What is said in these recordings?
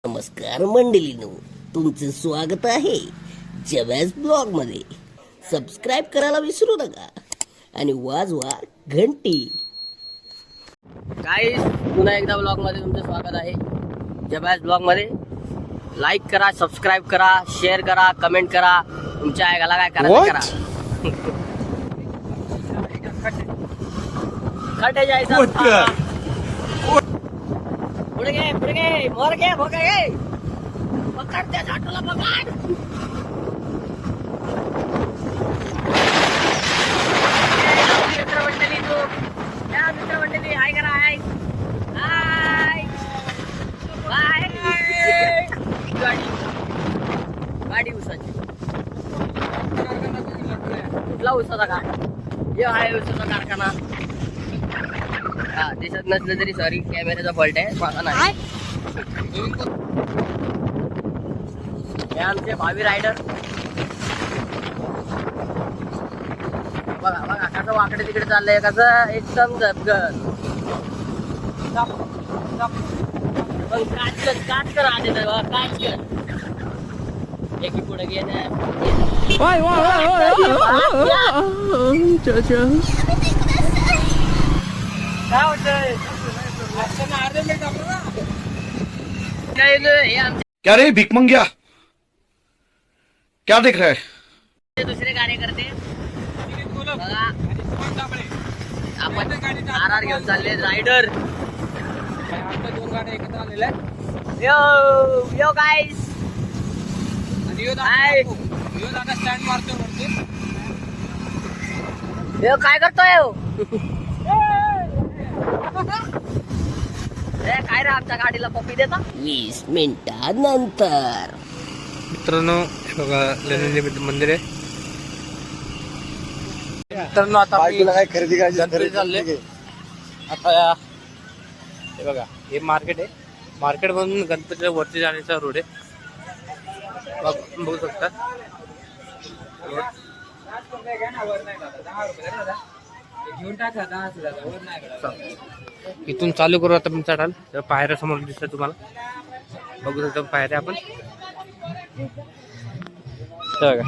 नमस्कार मंडळींनो, तुमचे स्वागत आहे जव्याज ब्लॉग मध्ये. सबस्क्राईब करायला विसरू नका आणि वाजवा घंटी. गाईस, पुन्हा एकदा ब्लॉग मध्ये तुमचं स्वागत आहे जव्याज ब्लॉग मध्ये. लाईक करा, सबस्क्राईब करा, शेअर करा, कमेंट करा. तुमच्या ऐकायला काय करायचं करा. खटे जायचं. पुढे घे मोर घे भोगा घे. पकड त्या झाटूला, पकड. मित्रमंडळी हाय करा. हाय हाय हाय. गाडी उसाची. कुठला उसाचा का? हे आहे उसाचा कारखाना. हा, दिसत नसलं तरी सॉरी, कॅमेऱ्याचा फॉल्ट आहे, माझा नाही. हे आमचे भावी रायडर. बघा बघा कसं वाकडे तिकडे चाललंय, कसं एकदम झपगत. पण काच कर आले तर काच कर. एकी पुढे गेल्या. क्या रे भिक मंग्या, क्या देख रहा है? दुसरे कार्यकर्ते बघा, आपण आर घेऊन चालले रायडर. दोन गाड्या एकत्र आलेल्या आहेत. यो यो गाईस. हाय. दादा स्टँड मारतो वरती. यो काय करतोय हो? काय रे, आमच्या गाडीला पप्पी देता. 20 मिनिटानंतर. मित्रांनो, हे बघा लेनिन मंदिर आहे. मित्रांनो, आता काय खरेदी गणपती चालले. आता हे बघा, हे मार्केट आहे. मार्केट मधून गणपतीच्या वरती जाण्याचा रोड आहे. बघू शकता. इथून चालू करू आता आपण चढाल. पायऱ्या समोर दिसतात तुम्हाला, बघू शकता पायऱ्या आपण. बघा,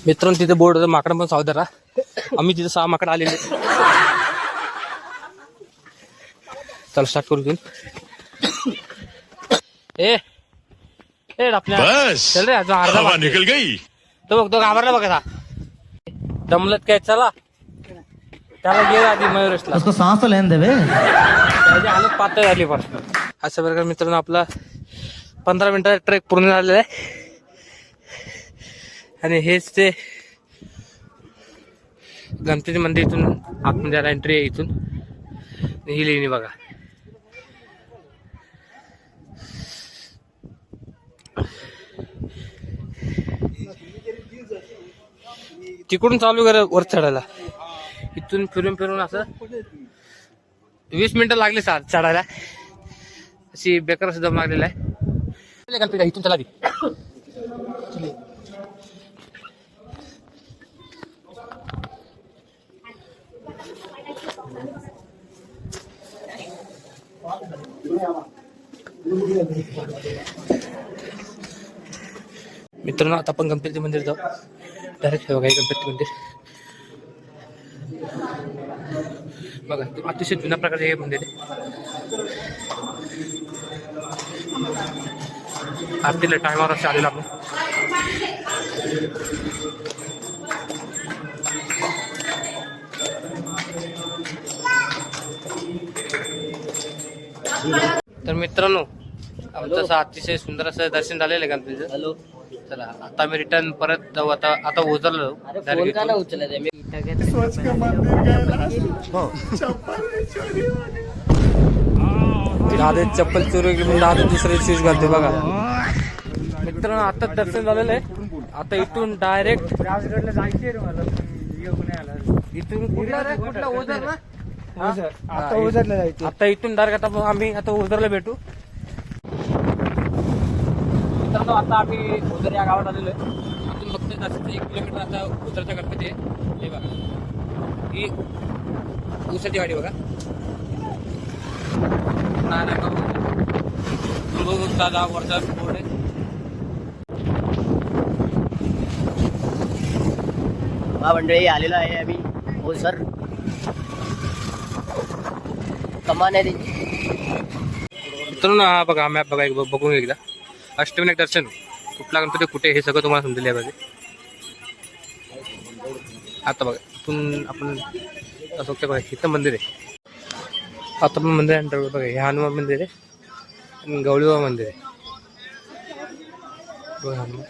मित्रांनो, तिथे बोर्ड होतं माकड पण सावधान राहा. आम्ही तिथे 6 माकड आलेले. चल स्टार्ट करू घेऊन. आपल्या चल रे, अजून अर्धा हवा निकल गई. तो बघ, तो घाबरला बघा. दमलत काय, चला त्याला गेला आधी मयुरेशला. सांस लेन देवे. त्याची हालत पातळ झाली पण. अशा प्रकारे मित्रांनो, आपला 15 मिनिटाचा ट्रेक पूर्ण झालेला आहे. आणि हेच ते गणपती मंदिर. इथून आतमध्ये याला एंट्री आहे. इथून ही लेणी बघा. तिकडून चालू करा वर चढायला. इथून फिरून फिरून असं 20 मिनिटं लागले चढायला. अशी बेकार सुद्धा लागलेला आहे. गणपती इथून चला. मित्रांनो, आता आपण गणपती मंदिर जाऊ. डायरेक्ट हे बघा, गणपती मंदिर बघा. अतिशय जुन्या प्रकारचे हे मंदिर आहे. आरतीला टायमावर असं आलेलं आपण. तर मित्रांनो, आमचं असं अतिशय सुंदर असं दर्शन झालेलं आहे गणपतीचं. हॅलो. चला आता मी रिटर्न परत जाऊ. आता ओझरलो. उचलत मी. दादा चप्पल चोरी घेऊन दादा दुसरे शूज घालते बघा. मित्रांनो, आता दर्शन झालेलं आहे. आता इथून डायरेक्ट राजगडला जायचे. इथून कुठला ओझरला. आता ओझरला जायचं. आता इथून डायरेक्ट आता आम्ही आता ओझरला भेटू. मित्रांनो, आता आम्ही ओझर या गावात आलेलो आहे. इथून फक्त 1 किलोमीटर आता ओझरचा गणपती आहे. हे बघा. ही ऊसाची वाडी बघा. नाही बघू दादा वरचा बोर्ड आहे. मंडळी आलेलो आहे आम्ही. हो सर, कमान आहे त्यांची. मित्रांनो हा बघा मॅप बघा बघून एकदा. अष्टविनायक दर्शन कुठला गणपती कुठे हे सगळं तुम्हाला समजेल यामध्ये. आता बघा इथून आपण असं बघा इथं मंदिर आहे. आता पण मंदिर आहे बघा. हे हनुमान मंदिर आहे आणि गवळीबाबा मंदिर आहे बघा. हनुमान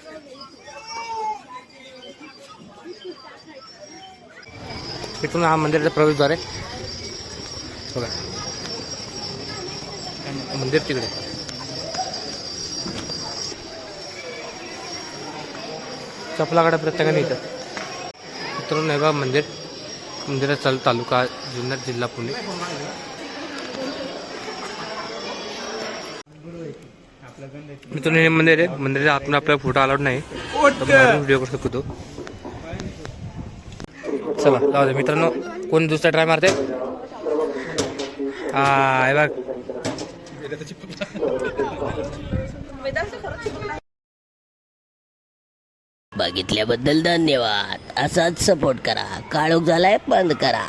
इथून हा मंदिराचा प्रवेशद्वार आहे बघा. मंदिर तिकडे. चपलाकडे प्रत्येकाने इथं. मित्रांनो हे बघा मंदिर. मंदिराचा तालुका जुन्नर, जिल्हा पुणे. मित्रांनो हे मंदिर आहे. मंदिराच्या आतून आपल्याला फोटो अलाउड नाही, व्हिडिओ करू शकतो. चला जाऊ दे मित्रांनो. कोण दुसरा ट्राय मारते? हा हे बघ. बघितल्याबद्दल धन्यवाद. असाच सपोर्ट करा. काळोख झालाय बंद करा.